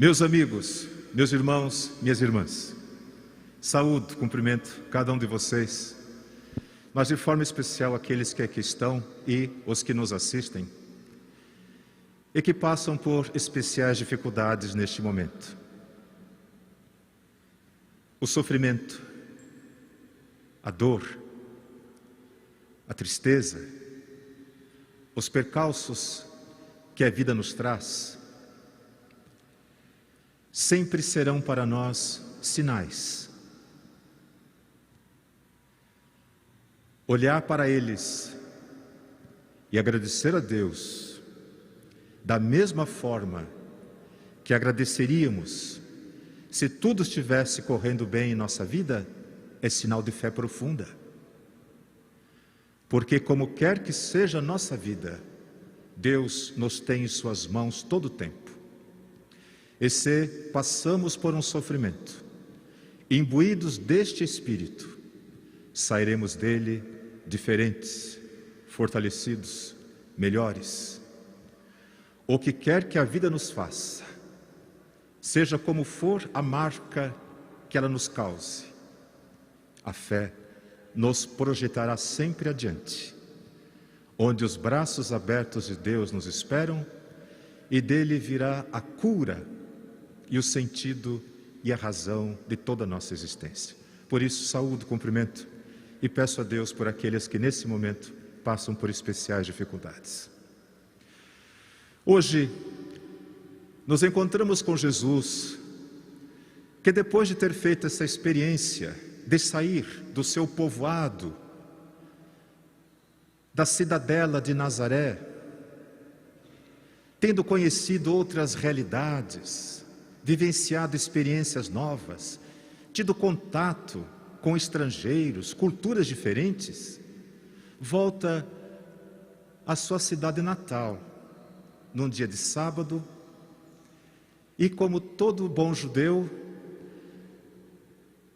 Meus amigos, meus irmãos, minhas irmãs, saúdo, cumprimento cada um de vocês, mas de forma especial aqueles que aqui estão e os que nos assistem e que passam por especiais dificuldades neste momento. O sofrimento, a dor, a tristeza, os percalços que a vida nos traz, sempre serão para nós sinais. Olhar para eles e agradecer a Deus, da mesma forma que agradeceríamos se tudo estivesse correndo bem em nossa vida, é sinal de fé profunda. Porque como quer que seja a nossa vida, Deus nos tem em suas mãos todo o tempo. E se passamos por um sofrimento, imbuídos deste Espírito, sairemos dele diferentes, fortalecidos, melhores. O que quer que a vida nos faça, seja como for a marca que ela nos cause, a fé nos projetará sempre adiante, onde os braços abertos de Deus nos esperam e dele virá a cura e o sentido e a razão de toda a nossa existência. Por isso, saúdo, cumprimento e peço a Deus por aqueles que nesse momento passam por especiais dificuldades. Hoje, nos encontramos com Jesus, que depois de ter feito essa experiência de sair do seu povoado, da cidadela de Nazaré, tendo conhecido outras realidades, vivenciado experiências novas, tido contato com estrangeiros, culturas diferentes, volta à sua cidade natal, num dia de sábado, e como todo bom judeu,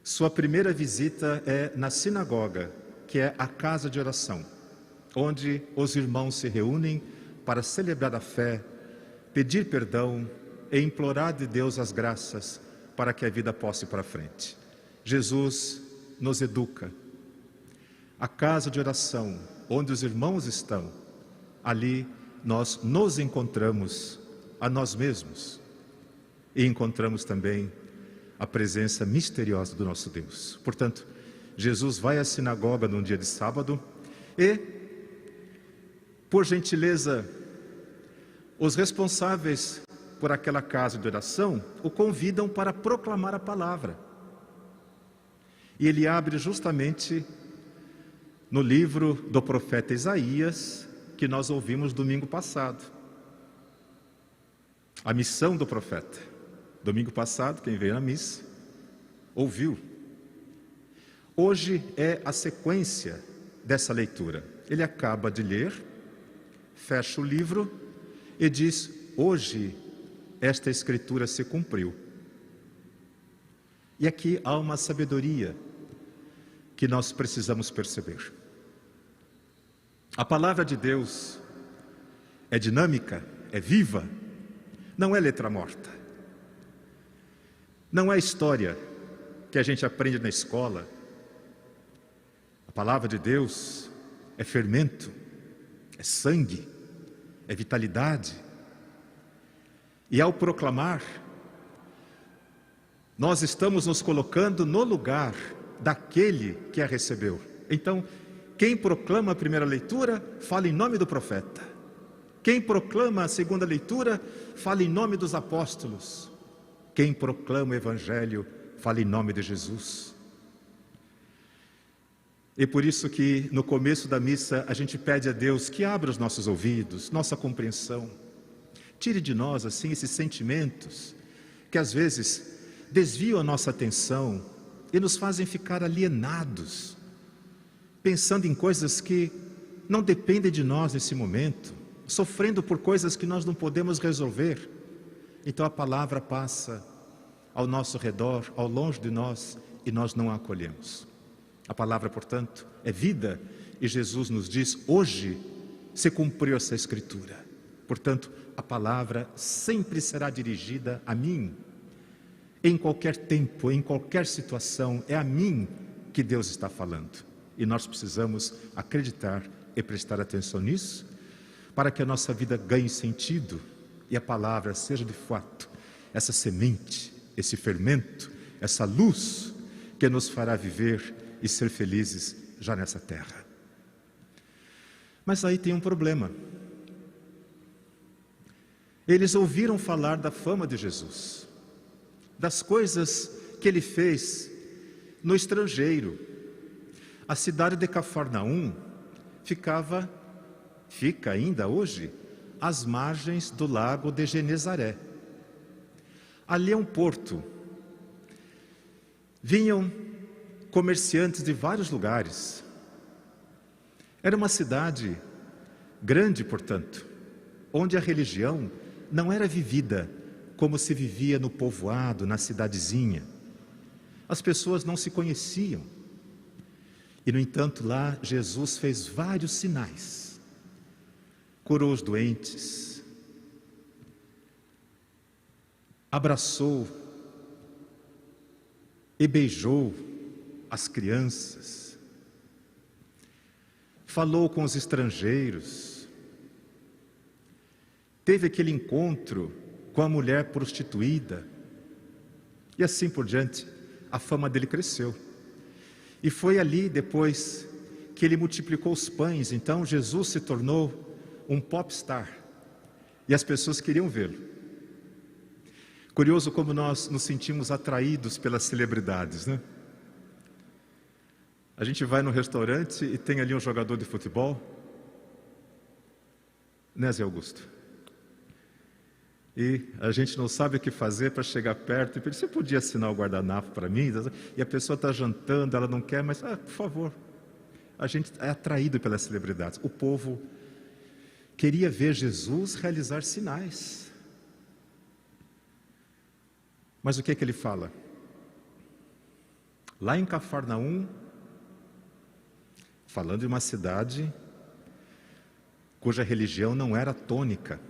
sua primeira visita é na sinagoga, que é a casa de oração, onde os irmãos se reúnem para celebrar a fé, pedir perdão e implorar de Deus as graças para que a vida possa ir para frente. Jesus nos educa. A casa de oração, onde os irmãos estão, ali nós nos encontramos a nós mesmos e encontramos também a presença misteriosa do nosso Deus. Portanto, Jesus vai à sinagoga num dia de sábado e, por gentileza, os responsáveis por aquela casa de oração o convidam para proclamar a palavra. E ele abre justamente no livro do profeta Isaías, que nós ouvimos domingo passado. A missão do profeta. Domingo passado, quem veio na missa, ouviu. Hoje é a sequência dessa leitura. Ele acaba de ler, fecha o livro e diz: hoje esta escritura se cumpriu. E aqui há uma sabedoria que nós precisamos perceber. A palavra de Deus é dinâmica, é viva, não é letra morta. Não é história que a gente aprende na escola. A palavra de Deus é fermento, é sangue, é vitalidade. E ao proclamar, nós estamos nos colocando no lugar daquele que a recebeu. Então, quem proclama a primeira leitura, fala em nome do profeta. Quem proclama a segunda leitura, fala em nome dos apóstolos. Quem proclama o Evangelho, fala em nome de Jesus. E por isso que no começo da missa a gente pede a Deus que abra os nossos ouvidos, nossa compreensão. Tire de nós assim esses sentimentos que às vezes desviam a nossa atenção e nos fazem ficar alienados, pensando em coisas que não dependem de nós nesse momento, sofrendo por coisas que nós não podemos resolver. Então a palavra passa ao nosso redor, ao longe de nós, e nós não a acolhemos. A palavra, portanto, é vida, e Jesus nos diz: hoje se cumpriu essa escritura. Portanto, a palavra sempre será dirigida a mim. Em qualquer tempo, em qualquer situação, é a mim que Deus está falando. E nós precisamos acreditar e prestar atenção nisso, para que a nossa vida ganhe sentido e a palavra seja de fato essa semente, esse fermento, essa luz que nos fará viver e ser felizes já nessa terra. Mas aí tem um problema. Eles ouviram falar da fama de Jesus, das coisas que ele fez no estrangeiro. A cidade de Cafarnaum fica ainda hoje às margens do lago de Genezaré. Ali é um porto. Vinham comerciantes de vários lugares. Era uma cidade grande, portanto, onde a religião não era vivida como se vivia no povoado, na cidadezinha. As pessoas não se conheciam. E, no entanto, lá Jesus fez vários sinais. Curou os doentes, abraçou e beijou as crianças, falou com os estrangeiros, teve aquele encontro com a mulher prostituída, e assim por diante. A fama dele cresceu. E foi ali depois que ele multiplicou os pães. Então Jesus se tornou um popstar e as pessoas queriam vê-lo. Curioso como nós nos sentimos atraídos pelas celebridades, né? A gente vai no restaurante e tem ali um jogador de futebol, né, Zé Augusto? E a gente não sabe o que fazer para chegar perto e pedir: você podia assinar o guardanapo para mim? E a pessoa está jantando, ela não quer, mas por favor. A gente é atraído pelas celebridades. O povo queria ver Jesus realizar sinais. Mas o que é que ele fala? Lá em Cafarnaum, falando de uma cidade cuja religião não era tônica.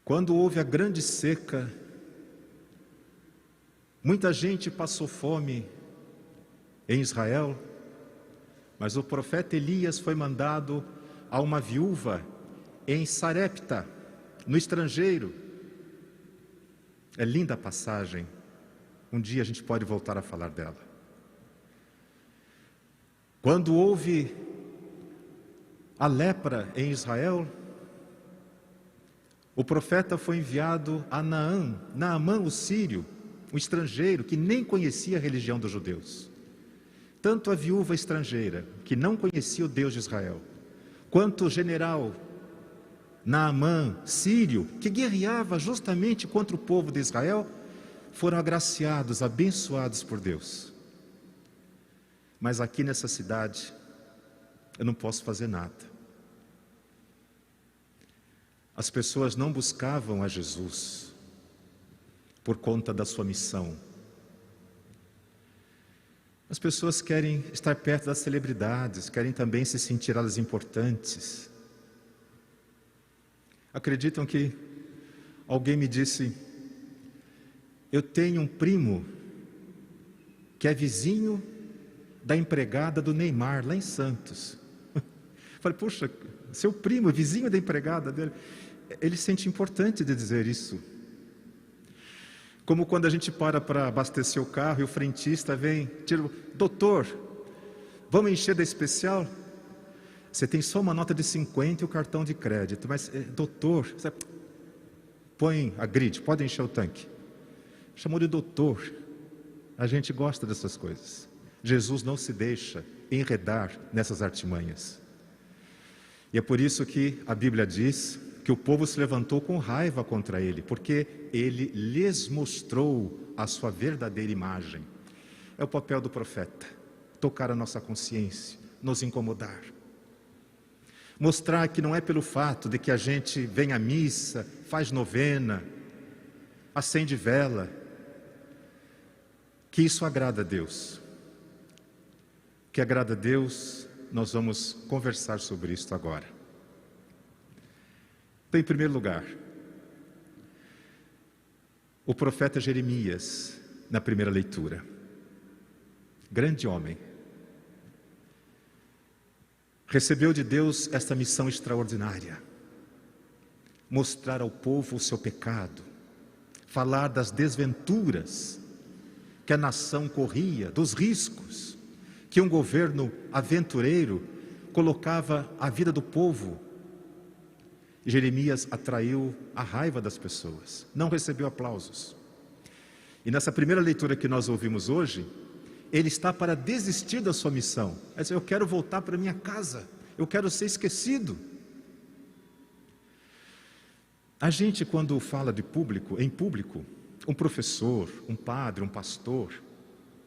Quando houve a grande seca, muita gente passou fome em Israel, mas o profeta Elias foi mandado a uma viúva em Sarepta, no estrangeiro. É linda a passagem, um dia a gente pode voltar a falar dela. Quando houve a lepra em Israel, o profeta foi enviado a Naamã, o sírio, um estrangeiro que nem conhecia a religião dos judeus. Tanto a viúva estrangeira, que não conhecia o Deus de Israel, quanto o general Naamã, sírio, que guerreava justamente contra o povo de Israel, foram agraciados, abençoados por Deus. Mas aqui nessa cidade, eu não posso fazer nada. As pessoas não buscavam a Jesus por conta da sua missão. As pessoas querem estar perto das celebridades, querem também se sentir elas importantes. Acreditam que alguém me disse: eu tenho um primo que é vizinho da empregada do Neymar, lá em Santos. Falei: puxa, seu primo, vizinho da empregada dele. Ele sente importante de dizer isso. Como quando a gente para abastecer o carro e o frentista vem, tira: doutor, vamos encher da especial? Você tem só uma nota de 50 e o cartão de crédito, mas doutor, você põe a grid, pode encher o tanque. Chamou de doutor. A gente gosta dessas coisas. Jesus não se deixa enredar nessas artimanhas. E é por isso que a Bíblia diz que o povo se levantou com raiva contra ele, porque ele lhes mostrou a sua verdadeira imagem. É o papel do profeta, tocar a nossa consciência, nos incomodar. Mostrar que não é pelo fato de que a gente vem à missa, faz novena, acende vela, que isso agrada a Deus. O que agrada a Deus nós vamos conversar sobre isso agora. Então, em primeiro lugar, o profeta Jeremias, na primeira leitura, grande homem, recebeu de Deus esta missão extraordinária: mostrar ao povo o seu pecado, falar das desventuras que a nação corria, dos riscos que um governo aventureiro colocava a vida do povo. Jeremias atraiu a raiva das pessoas, não recebeu aplausos. E nessa primeira leitura que nós ouvimos hoje, ele está para desistir da sua missão. Ele diz: eu quero voltar para minha casa, eu quero ser esquecido. A gente, quando fala de público, em público, um professor, um padre, um pastor,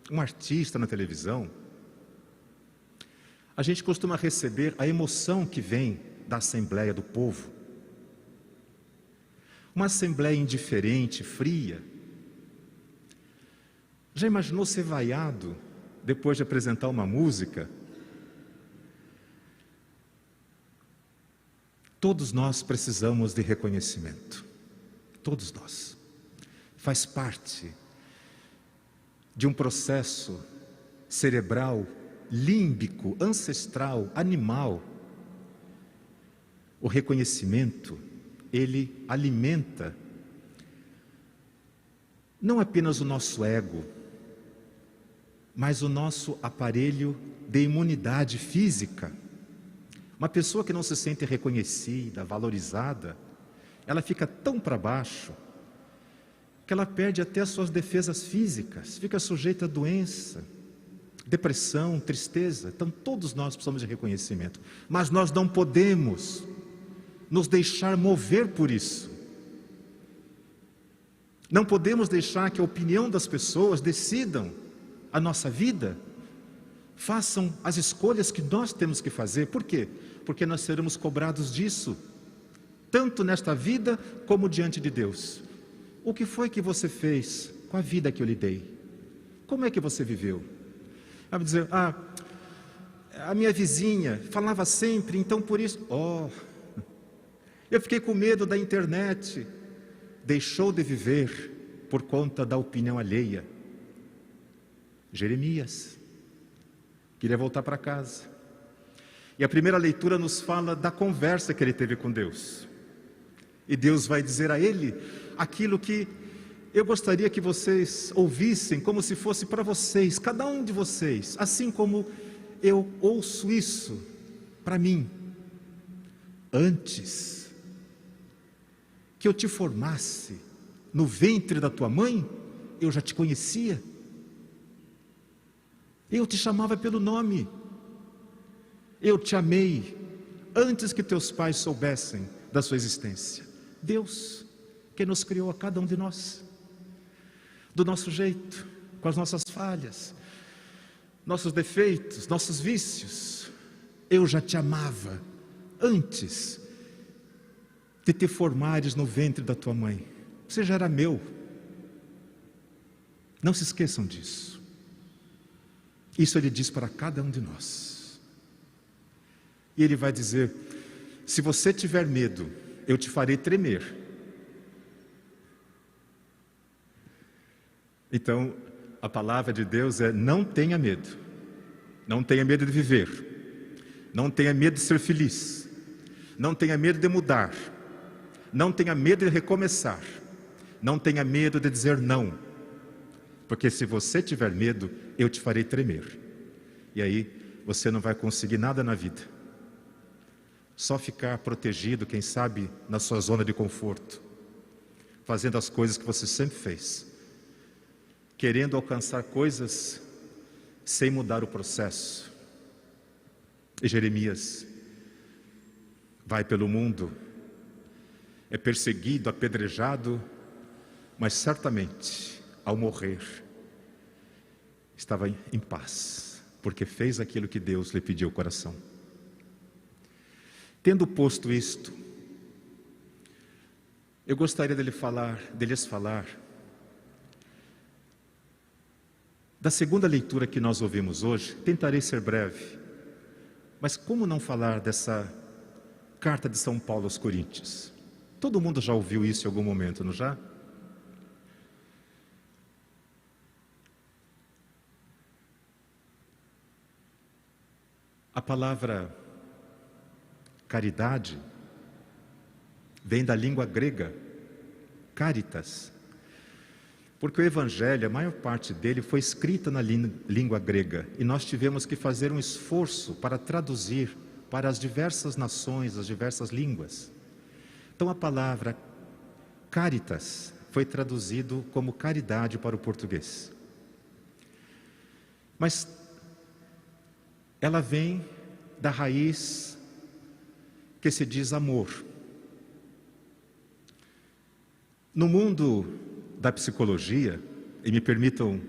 um artista na televisão, a gente costuma receber a emoção que vem da assembleia do povo. Uma assembleia indiferente, fria. Já imaginou ser vaiado depois de apresentar uma música? Todos nós precisamos de reconhecimento. Todos nós. Faz parte de um processo cerebral, límbico, ancestral, animal. O reconhecimento, ele alimenta não apenas o nosso ego, mas o nosso aparelho de imunidade física. Uma pessoa que não se sente reconhecida, valorizada, ela fica tão para baixo que ela perde até as suas defesas físicas, fica sujeita a doença, depressão, tristeza. Então todos nós precisamos de reconhecimento, mas nós não podemos nos deixar mover por isso. Não podemos deixar que a opinião das pessoas decidam a nossa vida, façam as escolhas que nós temos que fazer. Por quê? Porque nós seremos cobrados disso, tanto nesta vida como diante de Deus. O que foi que você fez com a vida que eu lhe dei? Como é que você viveu? Vai dizer: a minha vizinha falava sempre, então por isso, eu fiquei com medo da internet. Deixou de viver por conta da opinião alheia. Jeremias queria voltar para casa. E a primeira leitura nos fala da conversa que ele teve com Deus. E Deus vai dizer a ele aquilo que eu gostaria que vocês ouvissem, como se fosse para vocês, cada um de vocês, assim como eu ouço isso para mim. Antes que eu te formasse no ventre da tua mãe, eu já te conhecia. Eu te chamava pelo nome. Eu te amei antes que teus pais soubessem da sua existência. Deus, que nos criou a cada um de nós, do nosso jeito, com as nossas falhas, nossos defeitos, nossos vícios. Eu já te amava antes de te formares no ventre da tua mãe. Você já era meu. Não se esqueçam disso. Isso ele diz para cada um de nós. E ele vai dizer: se você tiver medo, eu te farei tremer. Então, a palavra de Deus é: não tenha medo. Não tenha medo de viver. Não tenha medo de ser feliz. Não tenha medo de mudar. Não tenha medo de recomeçar. Não tenha medo de dizer não. Porque se você tiver medo, eu te farei tremer. E aí, você não vai conseguir nada na vida. Só ficar protegido, quem sabe, na sua zona de conforto. Fazendo as coisas que você sempre fez. Querendo alcançar coisas sem mudar o processo. E Jeremias vai pelo mundo, é perseguido, apedrejado, mas certamente, ao morrer, estava em paz, porque fez aquilo que Deus lhe pediu o coração. Tendo posto isto, eu gostaria de lhes falar da segunda leitura que nós ouvimos hoje. Tentarei ser breve, Mas como não falar dessa carta de São Paulo aos Coríntios? Todo mundo já ouviu isso em algum momento, não já? A palavra caridade vem da língua grega, caritas, porque o Evangelho, a maior parte dele, foi escrita na língua grega, e nós tivemos que fazer um esforço para traduzir para as diversas nações, as diversas línguas. Então a palavra caritas foi traduzido como caridade para o português. Mas ela vem da raiz que se diz amor. No mundo da psicologia, e me permitam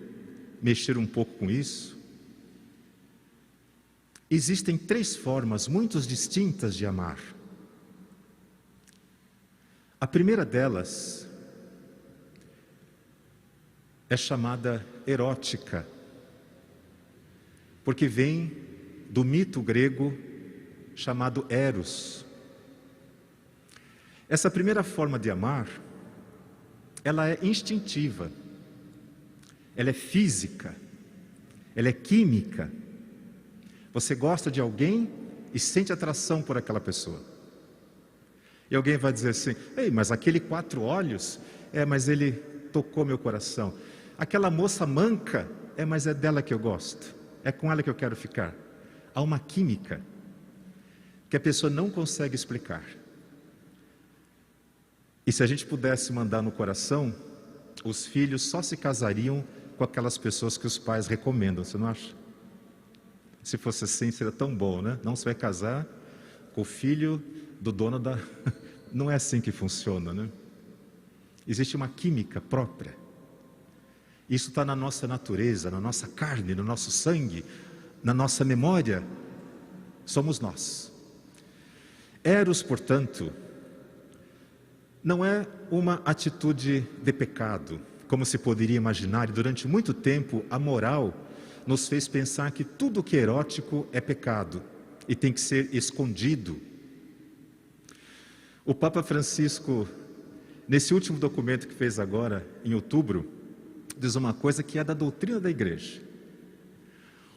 mexer um pouco com isso, existem 3 formas muito distintas de amar. A primeira delas é chamada erótica, porque vem do mito grego chamado Eros. Essa primeira forma de amar, ela é instintiva, ela é física, ela é química. Você gosta de alguém e sente atração por aquela pessoa. E alguém vai dizer assim: ei, mas aquele 4 olhos, mas ele tocou meu coração. Aquela moça manca, mas é dela que eu gosto, é com ela que eu quero ficar. Há uma química que a pessoa não consegue explicar. E se a gente pudesse mandar no coração, os filhos só se casariam com aquelas pessoas que os pais recomendam, você não acha? Se fosse assim, seria tão bom, né? Não se vai casar com o filho do dono da... Não é assim que funciona, né? Existe uma química própria. Isso está na nossa natureza, na nossa carne, no nosso sangue, na nossa memória. Somos nós. Eros, portanto, não é uma atitude de pecado, como se poderia imaginar, e durante muito tempo a moral nos fez pensar que tudo que é erótico é pecado e tem que ser escondido. O Papa Francisco, nesse último documento que fez agora, em outubro, diz uma coisa que é da doutrina da igreja.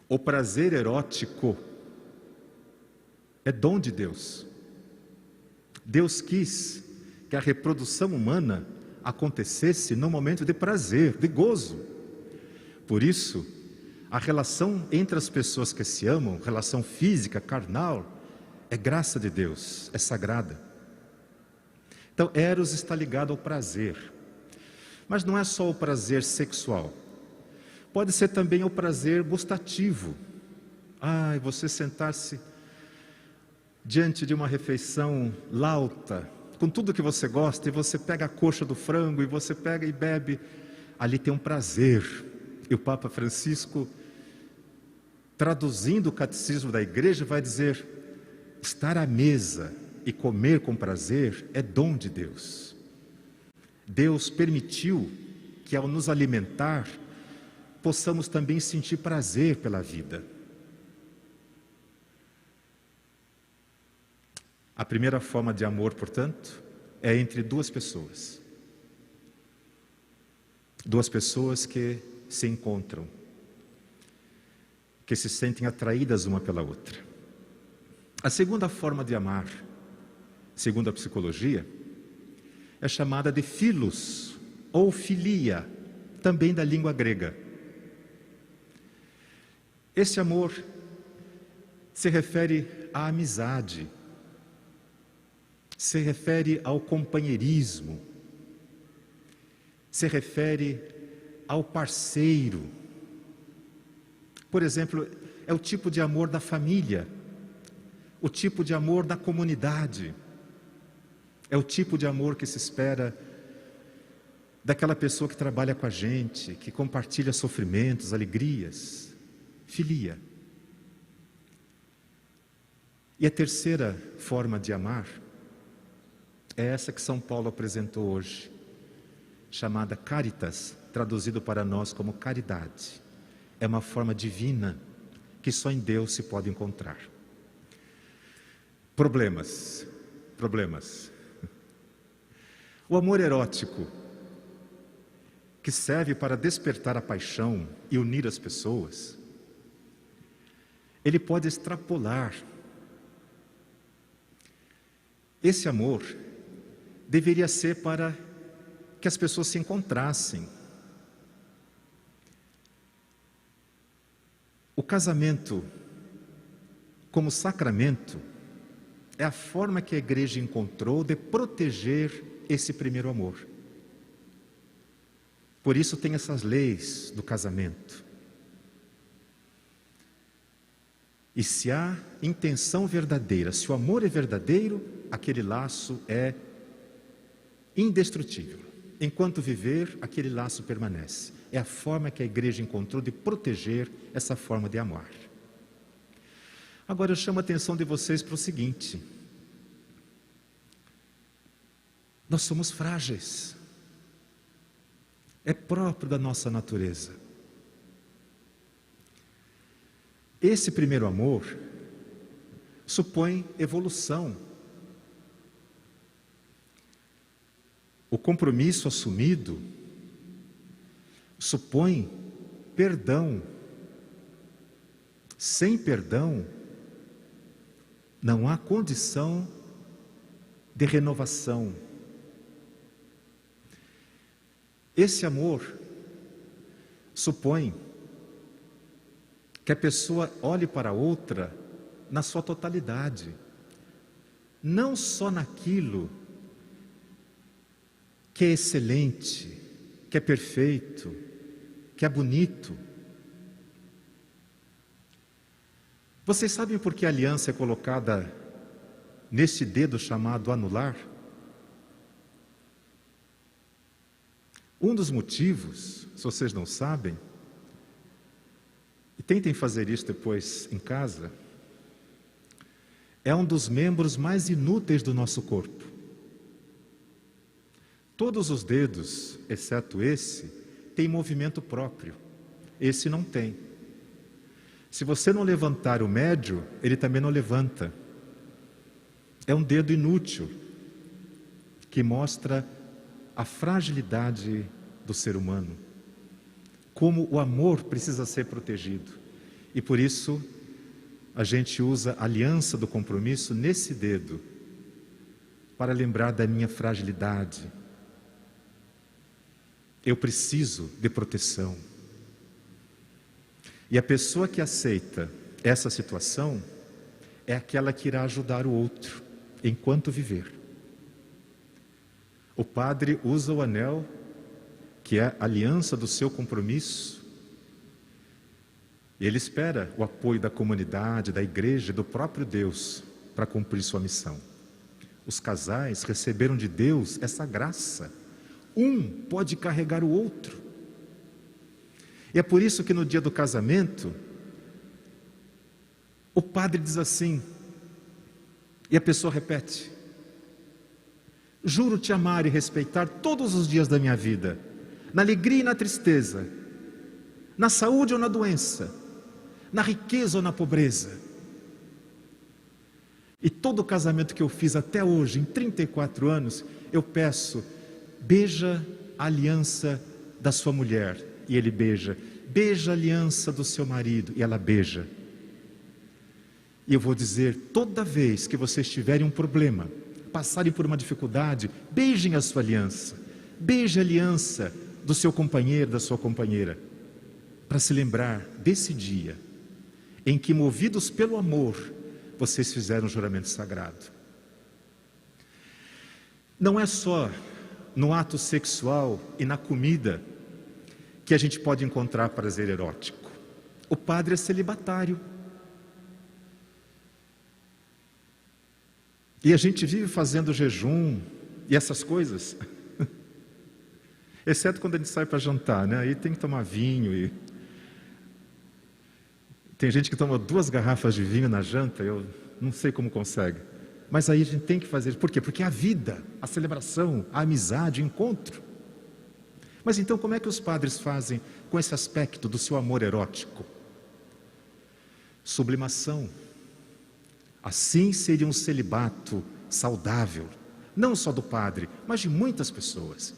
O prazer erótico é dom de Deus. Deus quis que a reprodução humana acontecesse num momento de prazer, de gozo. Por isso, a relação entre as pessoas que se amam, relação física, carnal, é graça de Deus, é sagrada. Então, Eros está ligado ao prazer. Mas não é só o prazer sexual. Pode ser também o prazer gustativo. Você sentar-se diante de uma refeição lauta, com tudo que você gosta, e você pega a coxa do frango, e você pega e bebe. Ali tem um prazer. E o Papa Francisco, traduzindo o catecismo da igreja, vai dizer: estar à mesa e comer com prazer é dom de Deus. Deus permitiu que, ao nos alimentar, possamos também sentir prazer pela vida. A primeira forma de amor, portanto, é entre 2 pessoas. 2 pessoas que se encontram, que se sentem atraídas uma pela outra. A segunda forma de amar, segundo a psicologia, é chamada de philos ou filia, também da língua grega. Esse amor se refere à amizade, se refere ao companheirismo, se refere ao parceiro. Por exemplo, é o tipo de amor da família, o tipo de amor da comunidade, é o tipo de amor que se espera daquela pessoa que trabalha com a gente, que compartilha sofrimentos, alegrias. Filia. E a terceira forma de amar é essa que São Paulo apresentou hoje, chamada caritas, traduzido para nós como caridade. É uma forma divina que só em Deus se pode encontrar. Problemas. O amor erótico, que serve para despertar a paixão e unir as pessoas, ele pode extrapolar. Esse amor deveria ser para que as pessoas se encontrassem. O casamento, como sacramento, é a forma que a igreja encontrou de proteger esse primeiro amor. Por isso tem essas leis do casamento. E se há intenção verdadeira, se o amor é verdadeiro, aquele laço é indestrutível. Enquanto viver, aquele laço permanece. É a forma que a igreja encontrou de proteger essa forma de amar. Agora eu chamo a atenção de vocês para o seguinte: nós somos frágeis. É próprio da nossa natureza. Esse primeiro amor supõe evolução. O compromisso assumido supõe perdão. Sem perdão, não há condição de renovação. Esse amor supõe que a pessoa olhe para a outra na sua totalidade, não só naquilo que é excelente, que é perfeito, que é bonito. Vocês sabem por que a aliança é colocada neste dedo chamado anular? Um dos motivos, se vocês não sabem, e tentem fazer isso depois em casa, é um dos membros mais inúteis do nosso corpo. Todos os dedos, exceto esse, têm movimento próprio. Esse não tem. Se você não levantar o médio, ele também não levanta. É um dedo inútil, que mostra a fragilidade do ser humano. Como o amor precisa ser protegido. E por isso, a gente usa a aliança do compromisso nesse dedo, para lembrar da minha fragilidade. Eu preciso de proteção. E a pessoa que aceita essa situação é aquela que irá ajudar o outro enquanto viver. O padre usa o anel, que é a aliança do seu compromisso. Ele espera o apoio da comunidade, da igreja, do próprio Deus para cumprir sua missão. Os casais receberam de Deus essa graça. Um pode carregar o outro. E é por isso que no dia do casamento, o padre diz assim, e a pessoa repete: juro te amar e respeitar todos os dias da minha vida, na alegria e na tristeza, na saúde ou na doença, na riqueza ou na pobreza. E todo casamento que eu fiz até hoje, em 34 anos, eu peço: beija a aliança da sua mulher, e ele beija. Beija a aliança do seu marido, e ela beija. E eu vou dizer, toda vez que vocês tiverem um problema, passarem por uma dificuldade, beijem a sua aliança. Beije a aliança do seu companheiro, da sua companheira, para se lembrar desse dia em que, movidos pelo amor, vocês fizeram um juramento sagrado. Não é só no ato sexual e na comida que a gente pode encontrar prazer erótico. O padre é celibatário. E a gente vive fazendo jejum e essas coisas. Exceto quando a gente sai para jantar, né? Aí tem que tomar vinho e... Tem gente que toma 2 garrafas de vinho na janta, eu não sei como consegue. Mas aí a gente tem que fazer. Por quê? Porque é a vida, a celebração, a amizade, o encontro. Mas então como é que os padres fazem com esse aspecto do seu amor erótico? Sublimação. Assim seria um celibato saudável, não só do padre, mas de muitas pessoas.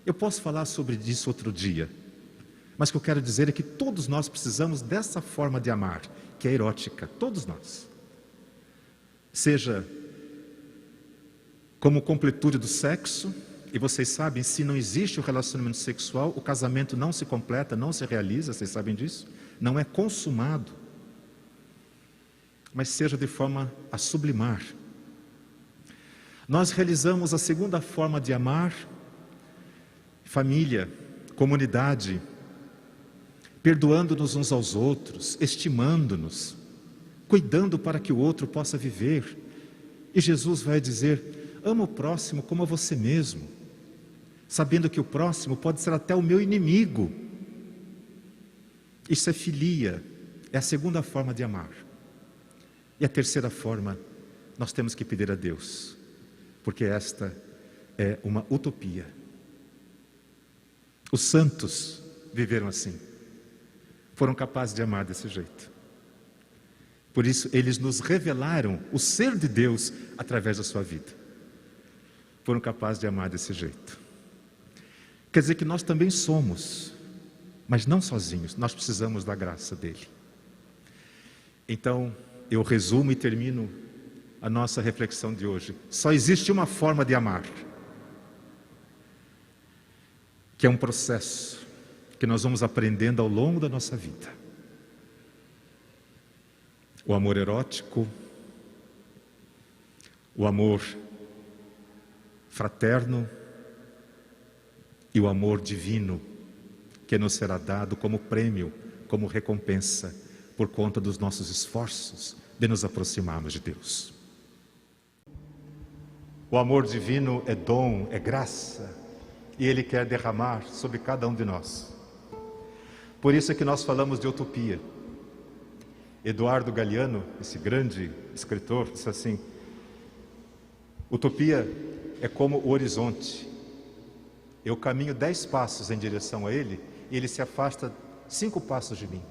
Eu posso falar sobre isso outro dia, mas o que eu quero dizer é que todos nós precisamos dessa forma de amar, que é erótica, todos nós. Seja como completude do sexo, e vocês sabem, se não existe o relacionamento sexual, o casamento não se completa, não se realiza, vocês sabem disso? Não é consumado. Mas seja de forma a sublimar. Nós realizamos a segunda forma de amar, família, comunidade, perdoando-nos uns aos outros, estimando-nos, cuidando para que o outro possa viver. E Jesus vai dizer: ama o próximo como a você mesmo, sabendo que o próximo pode ser até o meu inimigo. Isso é filia, é a segunda forma de amar. E a terceira forma, nós temos que pedir a Deus, porque esta é uma utopia. Os santos viveram assim, foram capazes de amar desse jeito. Por isso, eles nos revelaram o ser de Deus através da sua vida. Foram capazes de amar desse jeito. Quer dizer que nós também somos, mas não sozinhos, nós precisamos da graça dele. Então, eu resumo e termino a nossa reflexão de hoje. Só existe uma forma de amar, que é um processo que nós vamos aprendendo ao longo da nossa vida. O amor erótico, o amor fraterno e o amor divino, que nos será dado como prêmio, como recompensa, por conta dos nossos esforços de nos aproximarmos de Deus. O amor divino é dom, é graça, e Ele quer derramar sobre cada um de nós. Por isso é que nós falamos de utopia. Eduardo Galeano, esse grande escritor, disse assim: utopia é como o horizonte. Eu caminho 10 passos em direção a ele, e ele se afasta 5 passos de mim.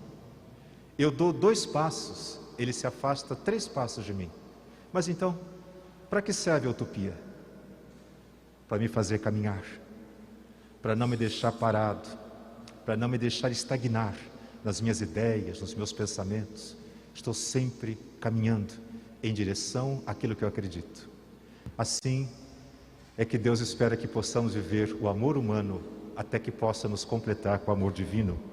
Eu dou 2 passos, ele se afasta 3 passos de mim. Mas então, para que serve a utopia? Para me fazer caminhar, para não me deixar parado, para não me deixar estagnar nas minhas ideias, nos meus pensamentos. Estou sempre caminhando em direção àquilo que eu acredito. Assim é que Deus espera que possamos viver o amor humano até que possa nos completar com o amor divino.